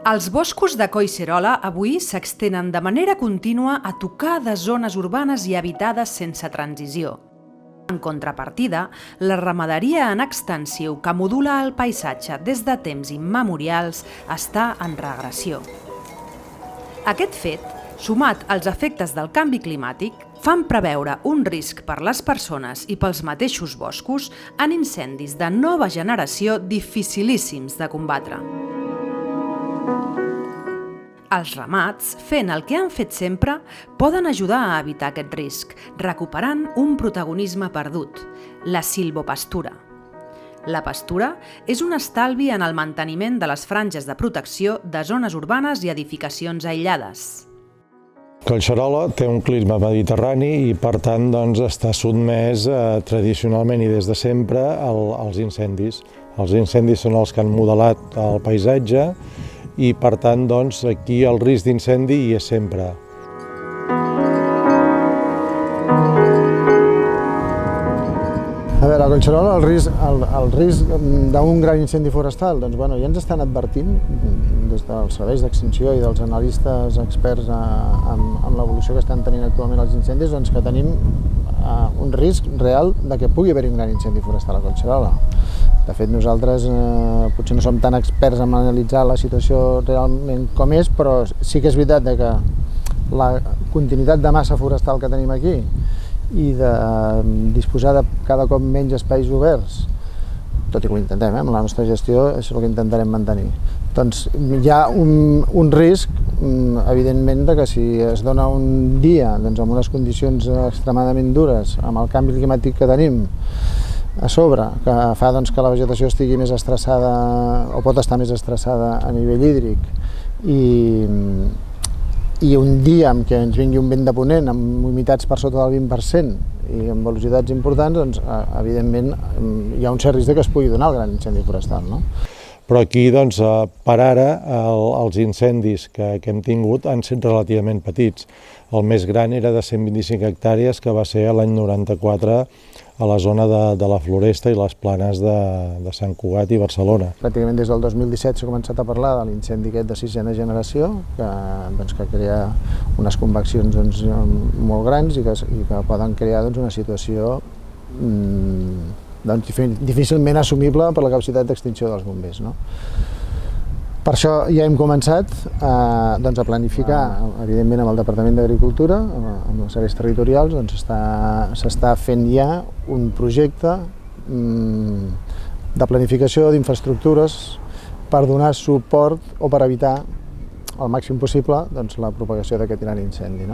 Els boscos de Collserola avui s'extenen de manera contínua a tocar de zones urbanes i habitades sense transició. En contrapartida, la ramaderia en extensiu que modula el paisatge des de temps immemorials està en regressió. Aquest fet, sumat als efectes del canvi climàtic, fan preveure un risc per les persones i pels mateixos boscos en incendis de nova generació dificilíssims de combatre. Els ramats, fent el que han fet sempre, poden ajudar a evitar aquest risc, recuperant un protagonisme perdut, la silvopastura. La pastura és un estalvi en el manteniment de les franges de protecció de zones urbanes i edificacions aïllades. Collserola té un clima mediterrani i, per tant, està sotmès tradicionalment i des de sempre als incendis. Els incendis són els que han modelat el paisatge i, per tant, aquí el risc d'incendi hi és sempre. A veure, a Collserola el risc d'un gran incendi forestal, ja ens estan advertint des dels serveis d'extinció i dels analistes experts en l'evolució que estan tenint actualment els incendis, que tenim un risc real de que pugui haver-hi un gran incendi forestal a Collserola. De fet, nosaltres potser no som tan experts en analitzar la situació realment com és, però sí que és veritat que la continuïtat de massa forestal que tenim aquí i de disposar de cada cop menys espais oberts, tot i que ho intentem, amb la nostra gestió és el que intentarem mantenir. Doncs hi ha un risc, evidentment, que si es dona un dia amb unes condicions extremadament dures, amb el canvi climàtic que tenim a sobre, que fa que la vegetació estigui més estressada o pot estar més estressada a nivell hídric i un dia en què ens vingui un vent de ponent amb humitats per sota del 20% i amb velocitats importants, evidentment hi ha un cert risc que es pugui donar el gran incendi forestal. Però aquí, per ara, els incendis que hem tingut han estat relativament petits. El més gran era de 125 hectàrees, que va ser l'any 94 a la zona de la Floresta i les planes de Sant Cugat i Barcelona. Pràcticament des del 2017 s'ha començat a parlar de l'incendi aquest de sisena generació, que crea unes conveccions molt grans i que poden crear una situació difícilment assumible per la capacitat d'extinció dels bombers. Per això ja hem començat a planificar, evidentment amb el Departament d'Agricultura, amb els serveis territorials, s'està fent ja un projecte de planificació d'infraestructures per donar suport o per evitar al màxim possible la propagació d'aquest gran incendi.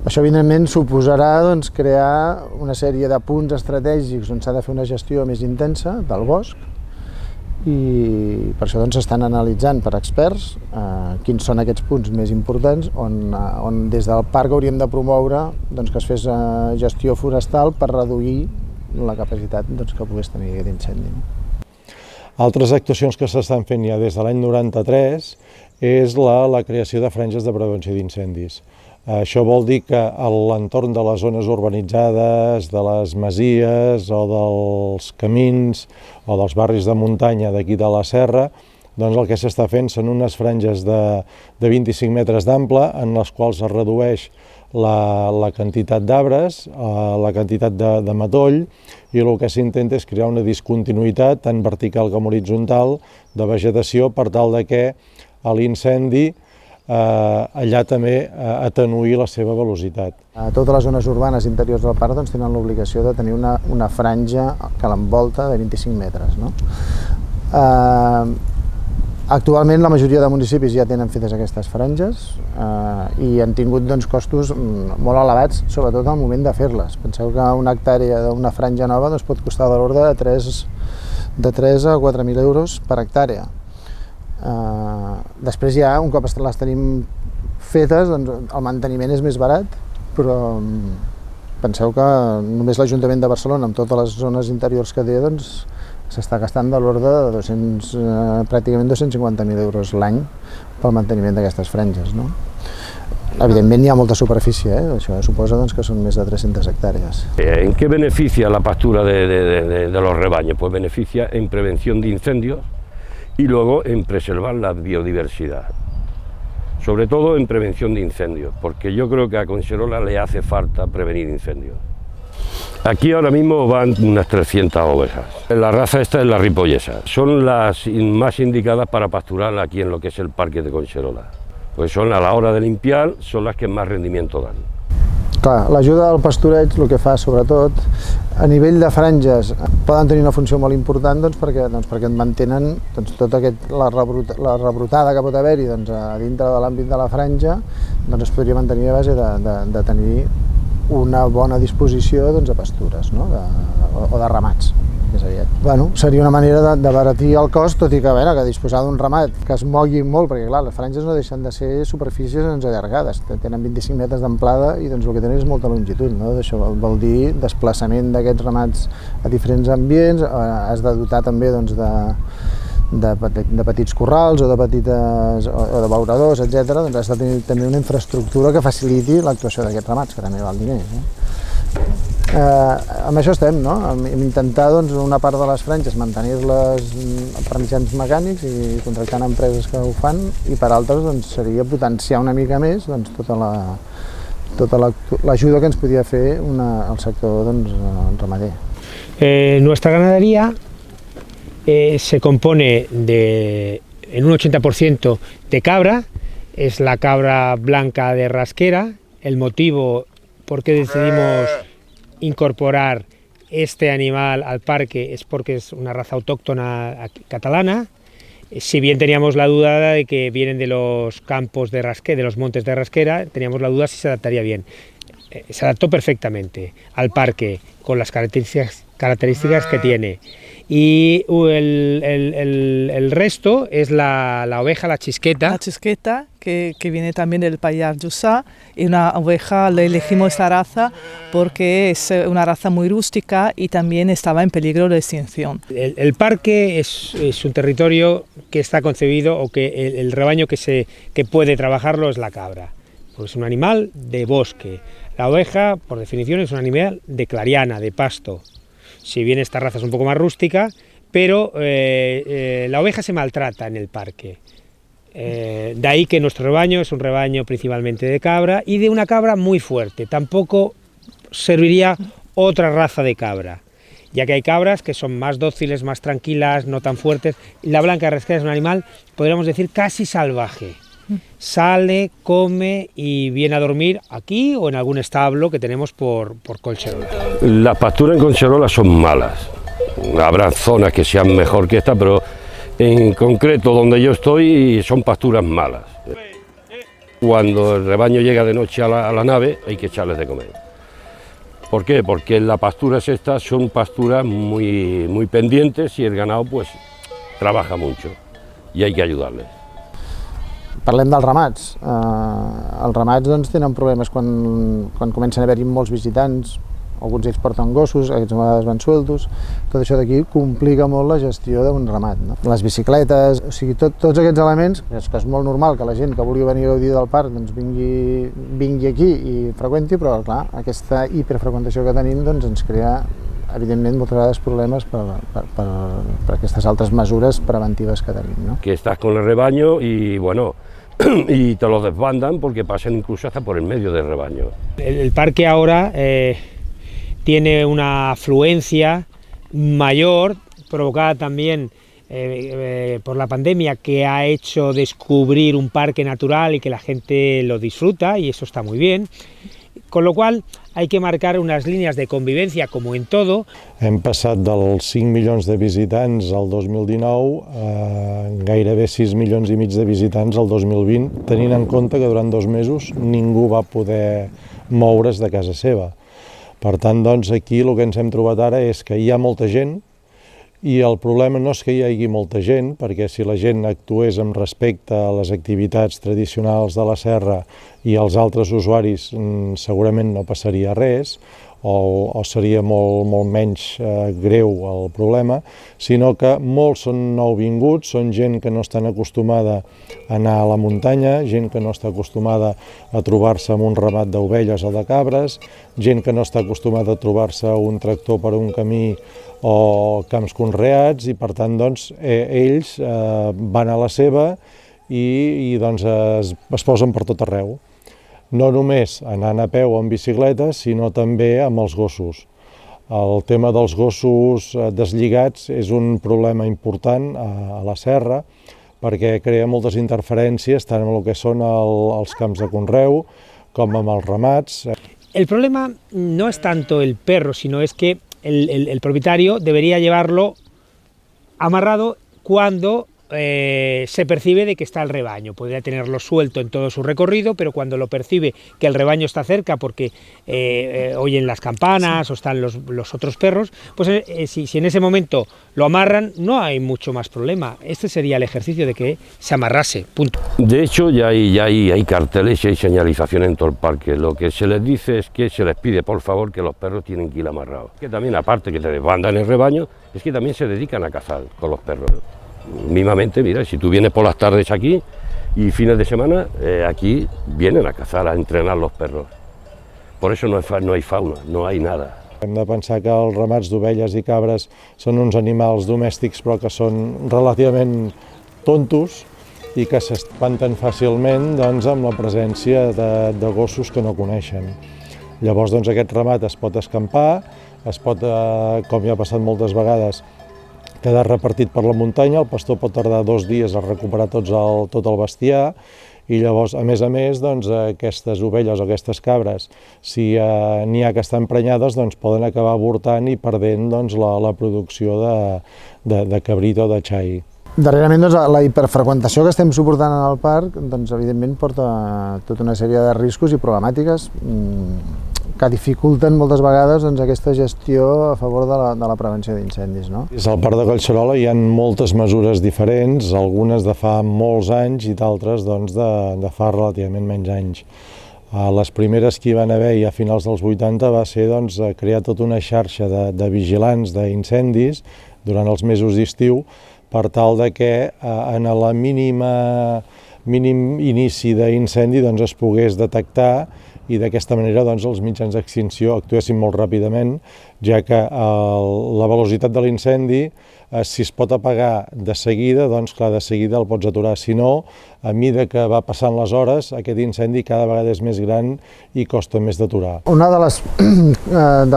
Això, evidentment, suposarà crear una sèrie de punts estratègics on s'ha de fer una gestió més intensa del bosc i per això s'estan analitzant per experts quins són aquests punts més importants on des del parc hauríem de promoure que es fes gestió forestal per reduir la capacitat que pogués tenir aquest incendi. Altres actuacions que s'estan fent ja des de l'any 93 és la creació de franges de prevenció d'incendis. Això vol dir que a l'entorn de les zones urbanitzades, de les masies o dels camins o dels barris de muntanya d'aquí de la serra, el que s'està fent són unes franges de 25 metres d'ample en les quals es redueix la quantitat d'arbres, la quantitat de matoll, i el que s'intenta és crear una discontinuïtat tant vertical com horitzontal de vegetació per tal que l'incendi allà també atenuï la seva velocitat. Totes les zones urbanes interiors del parc tenen l'obligació de tenir una franja que l'envolta de 25 metres. Actualment la majoria de municipis ja tenen fetes aquestes franges i han tingut costos molt elevats, sobretot al moment de fer-les. Penseu que una hectàrea d'una franja nova pot costar de l'ordre de 3 a 4.000 euros per hectàrea. Després ja, un cop les tenim fetes, el manteniment és més barat, però penseu que només l'Ajuntament de Barcelona, amb totes les zones interiors que té, s'està gastant de l'ordre de pràcticament 250.000 euros l'any pel manteniment d'aquestes franges. Evidentment hi ha molta superfície, això suposa que són més de 300 hectàrees. ¿En qué beneficia la pastura de los rebaños? Pues beneficia en prevención de incendios y luego en preservar la biodiversidad, sobre todo en prevención de incendios, porque yo creo que a Collserola le hace falta prevenir incendios. Aquí ahora mismo van unas 300 ovejas. La raza esta es la ripollesa. Son las más indicadas para pasturar aquí en lo que es el parque de Collserola. Pues son, a la hora de limpiar, son las que más rendimiento dan. Clar, l'ajuda al pastureig el que fa, sobretot, a nivell de franges, poden tenir una funció molt important perquè et mantenen tota la rebrotada que pot haver-hi a dintre de l'àmbit de la franja, es podria mantenir a base de tenir una bona disposició a pastures o de ramats. Seria una manera d'abaratir el cost, tot i que disposar d'un ramat que es mogui molt, perquè clar, les franges no deixen de ser superfícies allargades, tenen 25 metres d'amplada i el que tenen és molta longitud. Això vol dir desplaçament d'aquests ramats a diferents ambients, has de dotar també de petits corrals o de beuradors, etc. Has de tenir també una infraestructura que faciliti l'actuació d'aquests ramats, que també val diners. Amb això estem, intentar una part de les franges mantenir-les per mitjans mecànics i contractant empreses que ho fan, i per altres seria potenciar una mica més tota l'ajuda que ens podia fer el sector ramader. Nuestra ganadería se compone en un 80% de cabra, es la cabra blanca de rasquera. El motivo por qué decidimos incorporar este animal al parque es porque es una raza autóctona catalana. Si bien teníamos la duda de que vienen de los campos de rasquera, de los montes de rasquera, teníamos la duda si se adaptaría bien. Se adaptó perfectamente al parque con las características que tiene. Y el resto es la oveja, la chisqueta. La chisqueta, que viene también del Pallars Jussá, y una oveja, le elegimos esta raza porque es una raza muy rústica y también estaba en peligro de extinción. El parque es un territorio que está concebido, o que el rebaño que puede trabajarlo es la cabra, porque es un animal de bosque. La oveja, por definición, es un animal de clariana, de pasto. Si bien esta raza es un poco más rústica, pero la oveja se maltrata en el parque. De ahí que nuestro rebaño es un rebaño principalmente de cabra, y de una cabra muy fuerte. Tampoco serviría otra raza de cabra, ya que hay cabras que son más dóciles, más tranquilas, no tan fuertes. La blanca de rasquera es un animal, podríamos decir, casi salvaje. Sale, come y viene a dormir aquí o en algún establo que tenemos por Collserola. Las pasturas en Collserola son malas. Habrá zonas que sean mejor que esta, pero en concreto donde yo estoy son pasturas malas. Cuando el rebaño llega de noche a la nave hay que echarles de comer. ¿Por qué? Porque las pasturas estas son pasturas muy pendientes y el ganado pues trabaja mucho y hay que ayudarles. Parlem dels ramats. Els ramats tenen problemes quan comencen a haver-hi molts visitants, alguns ells porten gossos, aquests a vegades van sueltos. Tot això d'aquí complica molt la gestió d'un ramat. Les bicicletes, o sigui, tots aquests elements, que és molt normal que la gent que vulgui venir a gaudir del parc vingui aquí i freqüenti, però clar, aquesta hiperfreqüentació que tenim ens crea evidentment moltes vegades problemes per aquestes altres mesures preventives que tenim. Que estás con el rebaño y bueno, y te lo desbandan porque pasan incluso hasta por el medio del rebaño. El parque ahora tiene una afluencia mayor, provocada también por la pandemia, que ha hecho descubrir un parque natural y que la gente lo disfruta, y eso está muy bien. Con lo cual hay que marcar unas líneas de convivencia, como en todo. Hem passat dels 5 milions de visitants al 2019 a gairebé 6 milions i mig de visitants al 2020, tenint en compte que durant 2 mesos ningú va poder moure's de casa seva. Per tant, aquí el que ens hem trobat ara és que hi ha molta gent, i el problema no és que hi hagi molta gent, perquè si la gent actués amb respecte a les activitats tradicionals de la serra i als altres usuaris segurament no passaria res, o seria molt menys greu el problema, sinó que molts són nouvinguts, són gent que no estan acostumada a anar a la muntanya, gent que no està acostumada a trobar-se amb un ramat d'ovelles o de cabres, gent que no està acostumada a trobar-se un tractor per un camí o camps conreats, i per tant doncs, ells van a la seva i doncs, es posen per tot arreu. No només anant a peu o en bicicleta, sinó també amb els gossos. El tema dels gossos deslligats és un problema important a la serra, perquè crea moltes interferències tant amb el que són els camps de conreu com amb els ramats. El problema no es tanto el perro, sino es que el propietario debería llevarlo amarrado cuando se percibe de que está el rebaño. Podría tenerlo suelto en todo su recorrido, pero cuando lo percibe que el rebaño está cerca porque oyen las campanas o están los otros perros, pues si en ese momento lo amarran, no hay mucho más problema. Este sería el ejercicio de que se amarrase, punto. De hecho, ya hay carteles y hay señalización en todo el parque. Lo que se les dice es que se les pide, por favor, que los perros tienen que ir amarrados. Que también, aparte que te desbandan el rebaño, es que también se dedican a cazar con los perros. Mismamente, mira, si tú vienes por las tardes aquí y fines de semana, aquí vienen a cazar, a entrenar los perros. Por eso no hay fauna, no hay nada. Hem de pensar que els ramats d'ovelles i cabres són uns animals domèstics però que són relativament tontos i que s'espanten fàcilment doncs, amb la presència de gossos que no coneixen. Llavors doncs, aquest ramat es pot escampar, es pot, com ja ha passat moltes vegades, quedar repartit per la muntanya, el pastor pot tardar 2 dies a recuperar tot el bestiar, i llavors, a més, doncs, aquestes ovelles o aquestes cabres, si n'hi ha que estan prenyades, doncs, poden acabar avortant i perdent doncs, la producció de cabrit o de xai. Darrerament, doncs, la hiperfreqüentació que estem suportant en el parc, doncs, evidentment porta tota una sèrie de riscos i problemàtiques que dificulten moltes vegades doncs, aquesta gestió a favor de la prevenció d'incendis. No? Al Parc de Collserola hi ha moltes mesures diferents, algunes de fa molts anys i d'altres doncs, de fa relativament menys anys. Les primeres que hi van haver a finals dels 80 va ser doncs, crear tota una xarxa de vigilants d'incendis durant els mesos d'estiu per tal de que en el mínim inici d'incendi doncs, es pogués detectar i d'aquesta manera doncs, els mitjans d'extinció actuessin molt ràpidament, ja que la velocitat de l'incendi, si es pot apagar de seguida, doncs clar, de seguida el pots aturar. Si no, a mida que va passant les hores, aquest incendi cada vegada és més gran i costa més d'aturar. Una de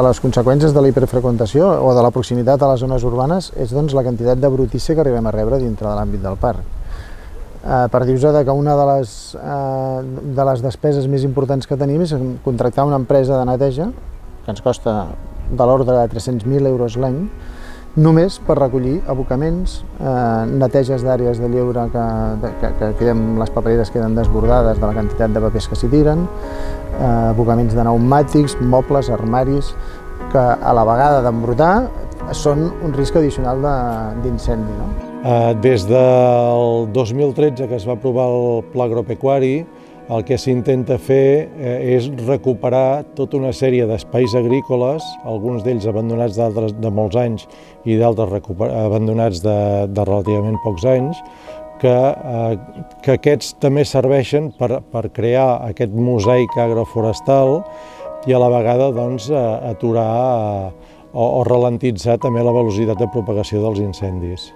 les conseqüències de la hiperfreqüentació o de la proximitat a les zones urbanes és doncs, la quantitat de brutícia que arribem a rebre dintre de l'àmbit del parc. Per dir-vos que una de les despeses més importants que tenim és contractar una empresa de neteja, que ens costa de l'ordre de 300.000 euros l'any, només per recollir abocaments, neteges d'àrees de lleure que les papereres queden desbordades de la quantitat de papers que s'hi tiren, abocaments de pneumàtics, mobles, armaris, que a la vegada d'embrutar són un risc addicional d'incendi. No? Des del 2013 que es va aprovar el Pla Agropecuari, el que s'intenta fer és recuperar tota una sèrie d'espais agrícoles, alguns d'ells abandonats de molts anys i d'altres abandonats de relativament pocs anys, que aquests també serveixen per crear aquest mosaic agroforestal i a la vegada doncs, aturar o ralentitzar també la velocitat de propagació dels incendis.